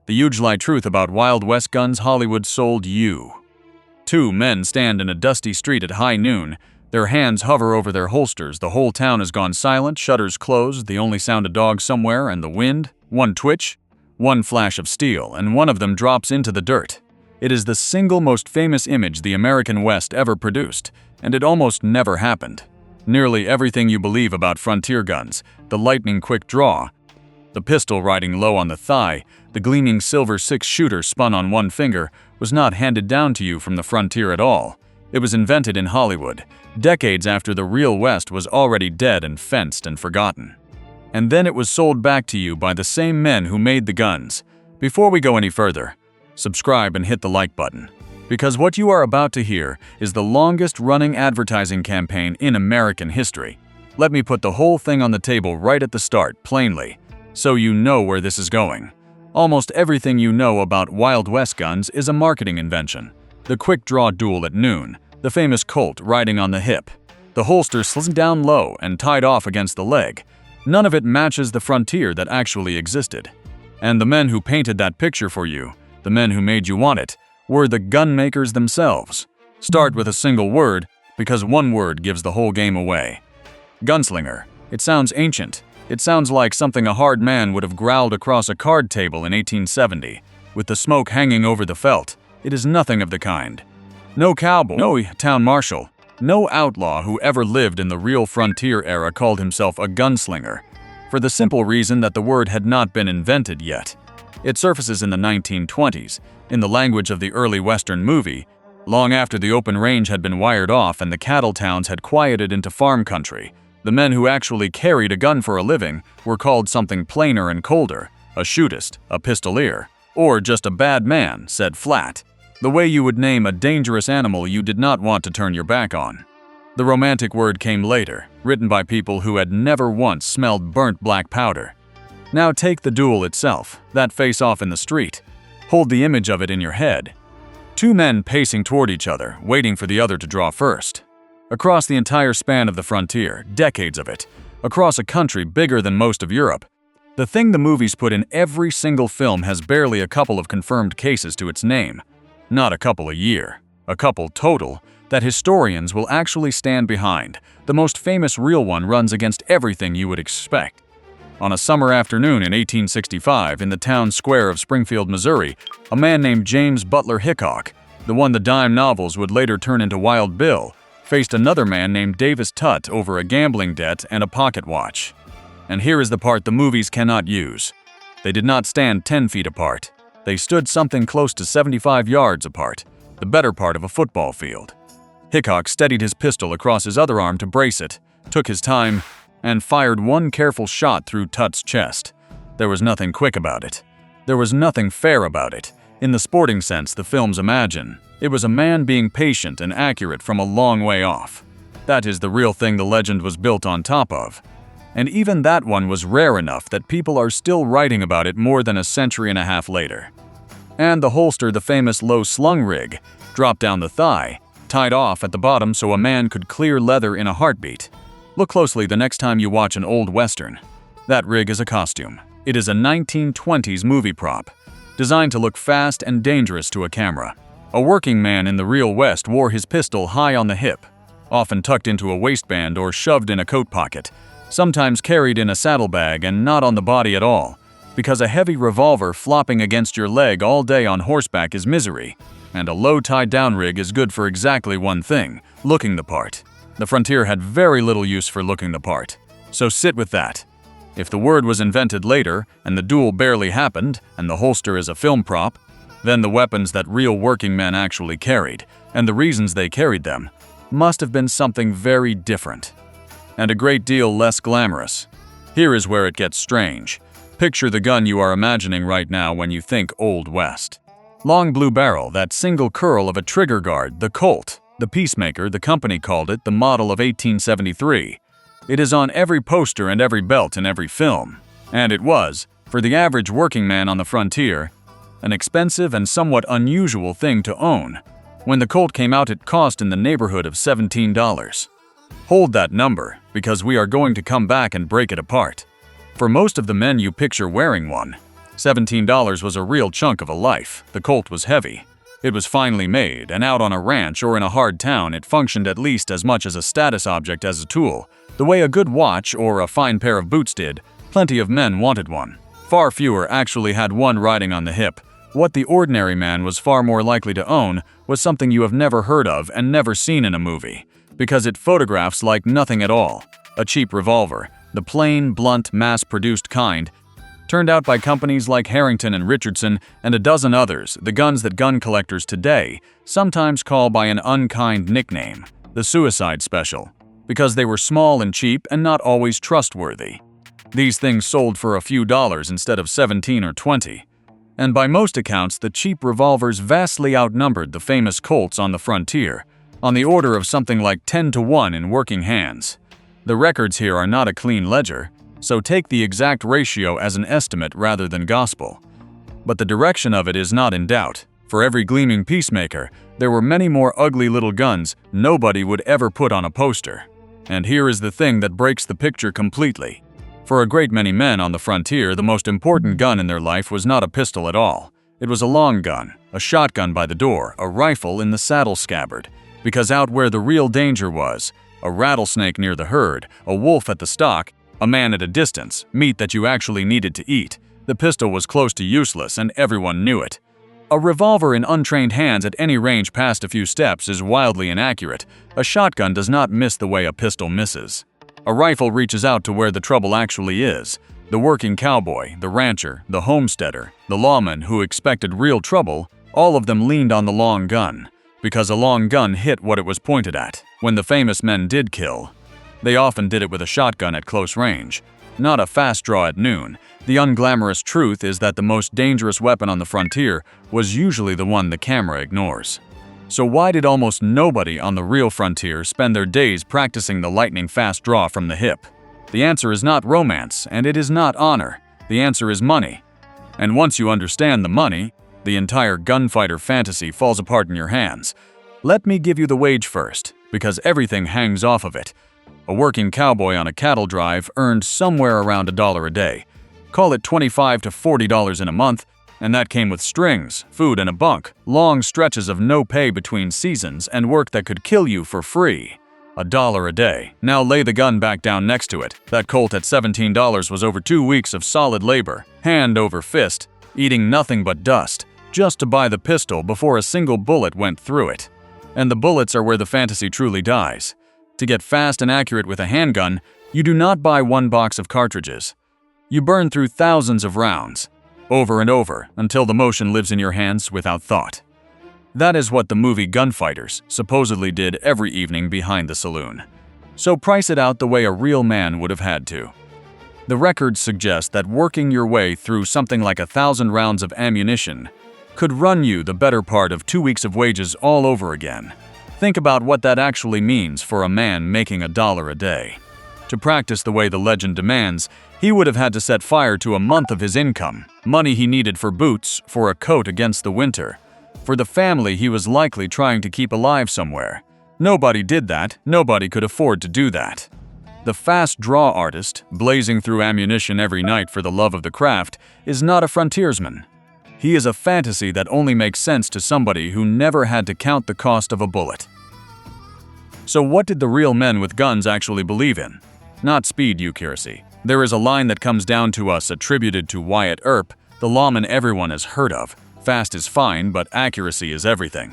The huge lie truth about Wild West guns Hollywood sold you. Two men stand in a dusty street at high noon. Their hands hover over their holsters. The whole town has gone silent, shutters closed, the only sound a dog somewhere, and the wind. One twitch, one flash of steel, and one of them drops into the dirt. It is the single most famous image the American West ever produced, and it almost never happened. Nearly everything you believe about frontier guns, the lightning quick draw, the pistol riding low on the thigh, the gleaming silver six-shooter spun on one finger, was not handed down to you from the frontier at all. It was invented in Hollywood, decades after the real West was already dead and fenced and forgotten. And then it was sold back to you by the same men who made the guns. Before we go any further, subscribe and hit the like button, because what you are about to hear is the longest-running advertising campaign in American history. Let me put the whole thing on the table right at the start, plainly, so you know where this is going. Almost everything you know about Wild West guns is a marketing invention. The quick-draw duel at noon, the famous Colt riding on the hip, the holster slung down low and tied off against the leg. None of it matches the frontier that actually existed. And the men who painted that picture for you, the men who made you want it, were the gun makers themselves. Start with a single word, because one word gives the whole game away. Gunslinger. It sounds ancient. It sounds like something a hard man would have growled across a card table in 1870, with the smoke hanging over the felt. It is nothing of the kind. No cowboy, no town marshal, no outlaw who ever lived in the real frontier era called himself a gunslinger, for the simple reason that the word had not been invented yet. It surfaces in the 1920s, in the language of the early Western movie, long after the open range had been wired off and the cattle towns had quieted into farm country. The men who actually carried a gun for a living were called something plainer and colder, a shootist, a pistolier, or just a bad man, said flat, the way you would name a dangerous animal you did not want to turn your back on. The romantic word came later, written by people who had never once smelled burnt black powder. Now take the duel itself, that face-off in the street. Hold the image of it in your head. Two men pacing toward each other, waiting for the other to draw first. Across the entire span of the frontier, decades of it, across a country bigger than most of Europe, the thing the movies put in every single film has barely a couple of confirmed cases to its name. Not a couple a year, a couple total, that historians will actually stand behind. The most famous real one runs against everything you would expect. On a summer afternoon in 1865, in the town square of Springfield, Missouri, a man named James Butler Hickok, the one the dime novels would later turn into Wild Bill, faced another man named Davis Tutt over a gambling debt and a pocket watch. And here is the part the movies cannot use. They did not stand 10 feet apart. They stood something close to 75 yards apart, the better part of a football field. Hickok steadied his pistol across his other arm to brace it, took his time, and fired one careful shot through Tutt's chest. There was nothing quick about it. There was nothing fair about it, in the sporting sense the films imagine. It was a man being patient and accurate from a long way off. That is the real thing the legend was built on top of. And even that one was rare enough that people are still writing about it more than a century and a half later. And the holster, the famous low slung rig, dropped down the thigh, tied off at the bottom so a man could clear leather in a heartbeat. Look closely the next time you watch an old Western. That rig is a costume. It is a 1920s movie prop, designed to look fast and dangerous to a camera. A working man in the real West wore his pistol high on the hip, often tucked into a waistband or shoved in a coat pocket, sometimes carried in a saddlebag and not on the body at all, because a heavy revolver flopping against your leg all day on horseback is misery, and a low tied-down rig is good for exactly one thing, looking the part. The frontier had very little use for looking the part, so sit with that. If the word was invented later, and the duel barely happened, and the holster is a film prop, then the weapons that real working men actually carried, and the reasons they carried them, must have been something very different, and a great deal less glamorous. Here is where it gets strange. Picture the gun you are imagining right now when you think Old West. Long blue barrel, that single curl of a trigger guard, the Colt, the Peacemaker, the company called it, the model of 1873. It is on every poster and every belt in every film. And it was, for the average working man on the frontier, an expensive and somewhat unusual thing to own. When the Colt came out, it cost in the neighborhood of $17. Hold that number, because we are going to come back and break it apart. For most of the men you picture wearing one, $17 was a real chunk of a life. The Colt was heavy. It was finely made, and out on a ranch or in a hard town, it functioned at least as much as a status object as a tool. The way a good watch or a fine pair of boots did, plenty of men wanted one. Far fewer actually had one riding on the hip. What the ordinary man was far more likely to own was something you have never heard of and never seen in a movie, because it photographs like nothing at all. A cheap revolver, the plain, blunt, mass-produced kind, turned out by companies like Harrington and Richardson and a dozen others, the guns that gun collectors today sometimes call by an unkind nickname, the Suicide Special, because they were small and cheap and not always trustworthy. These things sold for a few dollars instead of 17 or 20. And by most accounts, the cheap revolvers vastly outnumbered the famous Colts on the frontier, on the order of something like 10 to 1 in working hands. The records here are not a clean ledger, so take the exact ratio as an estimate rather than gospel. But the direction of it is not in doubt. For every gleaming Peacemaker, there were many more ugly little guns nobody would ever put on a poster. And here is the thing that breaks the picture completely. For a great many men on the frontier, the most important gun in their life was not a pistol at all. It was a long gun, a shotgun by the door, a rifle in the saddle scabbard. Because out where the real danger was, a rattlesnake near the herd, a wolf at the stock, a man at a distance, meat that you actually needed to eat, the pistol was close to useless and everyone knew it. A revolver in untrained hands at any range past a few steps is wildly inaccurate. A shotgun does not miss the way a pistol misses. A rifle reaches out to where the trouble actually is. The working cowboy, the rancher, the homesteader, the lawman who expected real trouble, all of them leaned on the long gun, because a long gun hit what it was pointed at. When the famous men did kill, they often did it with a shotgun at close range, not a fast draw at noon. The unglamorous truth is that the most dangerous weapon on the frontier was usually the one the camera ignores. So why did almost nobody on the real frontier spend their days practicing the lightning-fast draw from the hip? The answer is not romance, and it is not honor. The answer is money. And once you understand the money, the entire gunfighter fantasy falls apart in your hands. Let me give you the wage first, because everything hangs off of it. A working cowboy on a cattle drive earned somewhere around $1 a day. Call it $25 to $40 in a month, and that came with strings, food, and a bunk, long stretches of no pay between seasons, and work that could kill you for free. $1 a day. Now lay the gun back down next to it. That Colt at $17 was over 2 weeks of solid labor, hand over fist, eating nothing but dust, just to buy the pistol before a single bullet went through it. And the bullets are where the fantasy truly dies. To get fast and accurate with a handgun, you do not buy one box of cartridges. You burn through thousands of rounds, over and over, until the motion lives in your hands without thought. That is what the movie Gunfighters supposedly did every evening behind the saloon. So price it out the way a real man would have had to. The records suggest that working your way through something like 1,000 rounds of ammunition could run you the better part of 2 weeks of wages all over again. Think about what that actually means for a man making $1 a day. To practice the way the legend demands, he would have had to set fire to a month of his income, money he needed for boots, for a coat against the winter, for the family he was likely trying to keep alive somewhere. Nobody did that, nobody could afford to do that. The fast draw artist, blazing through ammunition every night for the love of the craft, is not a frontiersman. He is a fantasy that only makes sense to somebody who never had to count the cost of a bullet. So what did the real men with guns actually believe in? Not speed, accuracy. There is a line that comes down to us attributed to Wyatt Earp, the lawman everyone has heard of. Fast is fine, but accuracy is everything.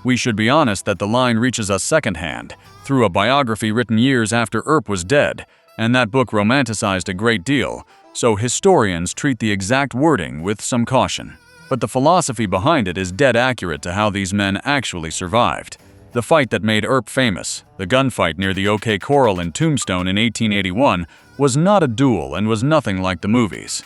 We should be honest that the line reaches us secondhand, through a biography written years after Earp was dead, and that book romanticized a great deal, so historians treat the exact wording with some caution. But the philosophy behind it is dead accurate to how these men actually survived. The fight that made Earp famous, the gunfight near the OK Corral in Tombstone in 1881, was not a duel and was nothing like the movies.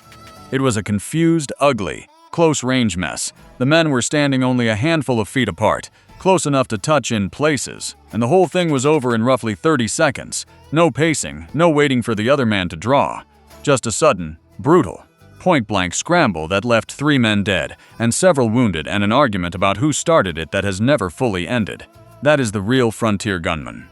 It was a confused, ugly, close-range mess. The men were standing only a handful of feet apart, close enough to touch in places, and the whole thing was over in roughly 30 seconds. No pacing, no waiting for the other man to draw. Just a sudden, brutal, point-blank scramble that left 3 men dead and several wounded, and an argument about who started it that has never fully ended. That is the real frontier gunman.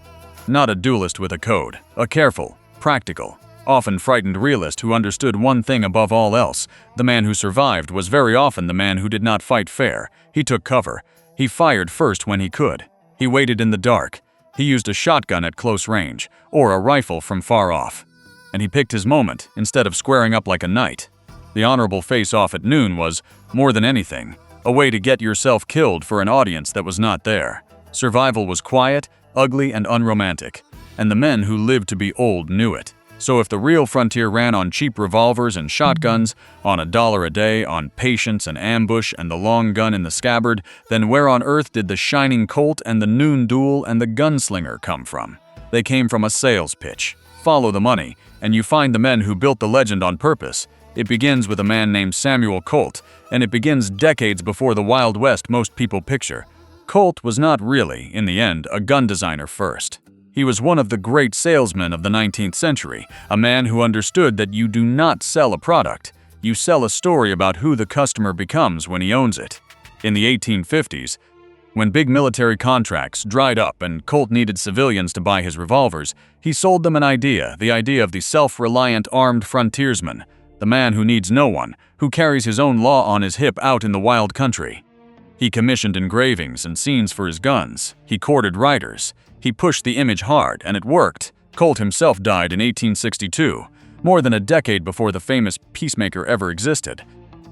Not a duelist with a code, a careful, practical, often frightened realist who understood one thing above all else. The man who survived was very often the man who did not fight fair. He took cover. He fired first when he could. He waited in the dark. He used a shotgun at close range, or a rifle from far off. And he picked his moment, instead of squaring up like a knight. The honorable face-off at noon was, more than anything, a way to get yourself killed for an audience that was not there. Survival was quiet, ugly, and unromantic, and the men who lived to be old knew it. So if the real frontier ran on cheap revolvers and shotguns, on $1 a day, on patience and ambush and the long gun in the scabbard, then where on earth did the shining Colt and the noon duel and the gunslinger come from? They came from a sales pitch. Follow the money, and you find the men who built the legend on purpose. It begins with a man named Samuel Colt, and it begins decades before the Wild West most people picture. Colt was not really, in the end, a gun designer first. He was one of the great salesmen of the 19th century, a man who understood that you do not sell a product, you sell a story about who the customer becomes when he owns it. In the 1850s, when big military contracts dried up and Colt needed civilians to buy his revolvers, he sold them an idea, the idea of the self-reliant armed frontiersman, the man who needs no one, who carries his own law on his hip out in the wild country. He commissioned engravings and scenes for his guns. He courted writers. He pushed the image hard, and it worked. Colt himself died in 1862, more than a decade before the famous Peacemaker ever existed.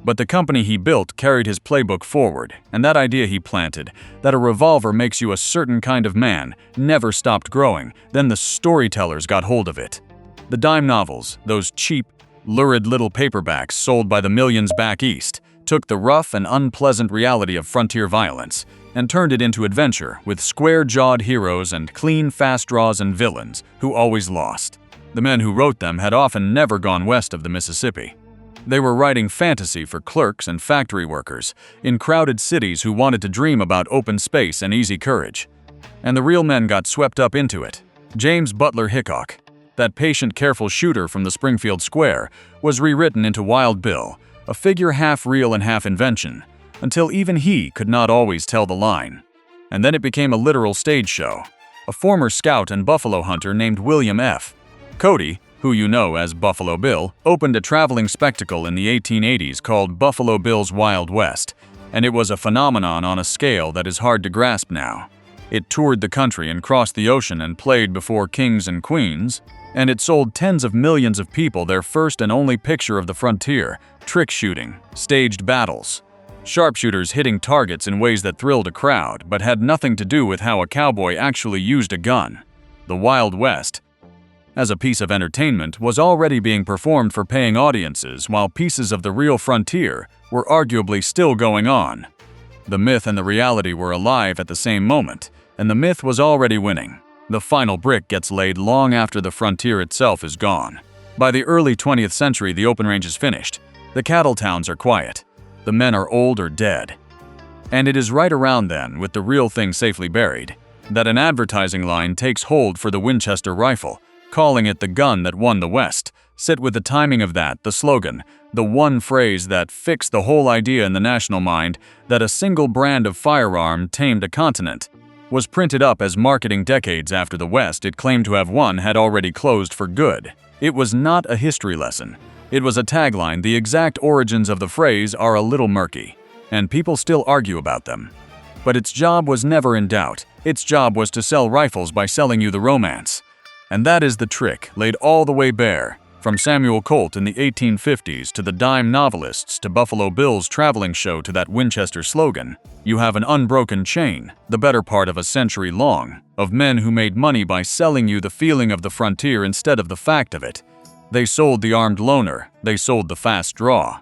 But the company he built carried his playbook forward, and that idea he planted, that a revolver makes you a certain kind of man, never stopped growing. Then the storytellers got hold of it. The dime novels, those cheap, lurid little paperbacks sold by the millions back east, took the rough and unpleasant reality of frontier violence and turned it into adventure with square-jawed heroes and clean, fast draws and villains who always lost. The men who wrote them had often never gone west of the Mississippi. They were writing fantasy for clerks and factory workers in crowded cities who wanted to dream about open space and easy courage. And the real men got swept up into it. James Butler Hickok, that patient, careful shooter from the Springfield Square, was rewritten into Wild Bill, a figure half real and half invention, until even he could not always tell the line. And then it became a literal stage show. A former scout and buffalo hunter named William F. Cody, who you know as Buffalo Bill, opened a traveling spectacle in the 1880s called Buffalo Bill's Wild West, and it was a phenomenon on a scale that is hard to grasp now. It toured the country and crossed the ocean and played before kings and queens, and it sold tens of millions of people their first and only picture of the frontier: trick shooting, staged battles, sharpshooters hitting targets in ways that thrilled a crowd but had nothing to do with how a cowboy actually used a gun. The Wild West, as a piece of entertainment, was already being performed for paying audiences, while pieces of the real frontier were arguably still going on. The myth and the reality were alive at the same moment, and the myth was already winning. The final brick gets laid long after the frontier itself is gone. By the early 20th century, the open range is finished. The cattle towns are quiet. The men are old or dead. And it is right around then, with the real thing safely buried, that an advertising line takes hold for the Winchester rifle, calling it the gun that won the West. Sit with the timing of that, the slogan, the one phrase that fixed the whole idea in the national mind that a single brand of firearm tamed a continent, was printed up as marketing decades after the West it claimed to have won had already closed for good. It was not a history lesson. It was a tagline. The exact origins of the phrase are a little murky, and people still argue about them. But its job was never in doubt. Its job was to sell rifles by selling you the romance. And that is the trick, laid all the way bare. From Samuel Colt in the 1850s to the dime novelists to Buffalo Bill's traveling show to that Winchester slogan, you have an unbroken chain, the better part of a century long, of men who made money by selling you the feeling of the frontier instead of the fact of it. They sold the armed loner, they sold the fast draw.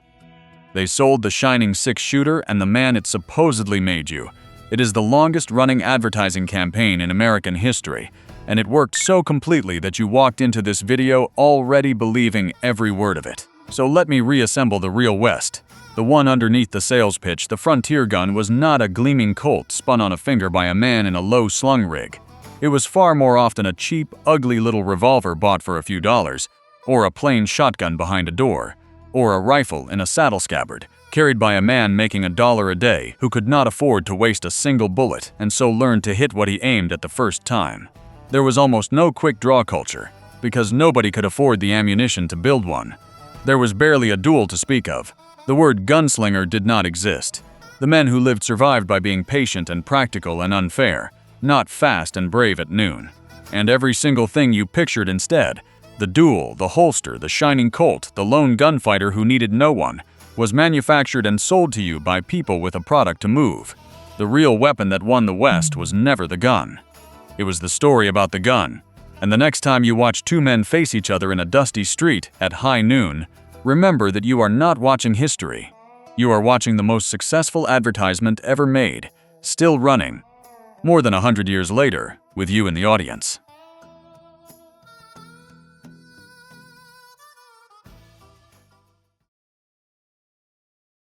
They sold the shining six-shooter and the man it supposedly made you. It is the longest-running advertising campaign in American history, and it worked so completely that you walked into this video already believing every word of it. So let me reassemble the real West. The one underneath the sales pitch, the frontier gun, was not a gleaming Colt spun on a finger by a man in a low slung rig. It was far more often a cheap, ugly little revolver bought for a few dollars, or a plain shotgun behind a door, or a rifle in a saddle scabbard, carried by a man making $1 a day who could not afford to waste a single bullet and so learned to hit what he aimed at the first time. There was almost no quick draw culture. because nobody could afford the ammunition to build one. There was barely a duel to speak of. The word gunslinger did not exist. The men who lived survived by being patient and practical and unfair, not fast and brave at noon. And every single thing you pictured instead, the duel, the holster, the shining Colt, the lone gunfighter who needed no one, was manufactured and sold to you by people with a product to move. The real weapon that won the West was never the gun. It was the story about the gun. And the next time you watch two men face each other in a dusty street at high noon, remember that you are not watching history. You are watching the most successful advertisement ever made, still running, more than 100 years later, with you in the audience.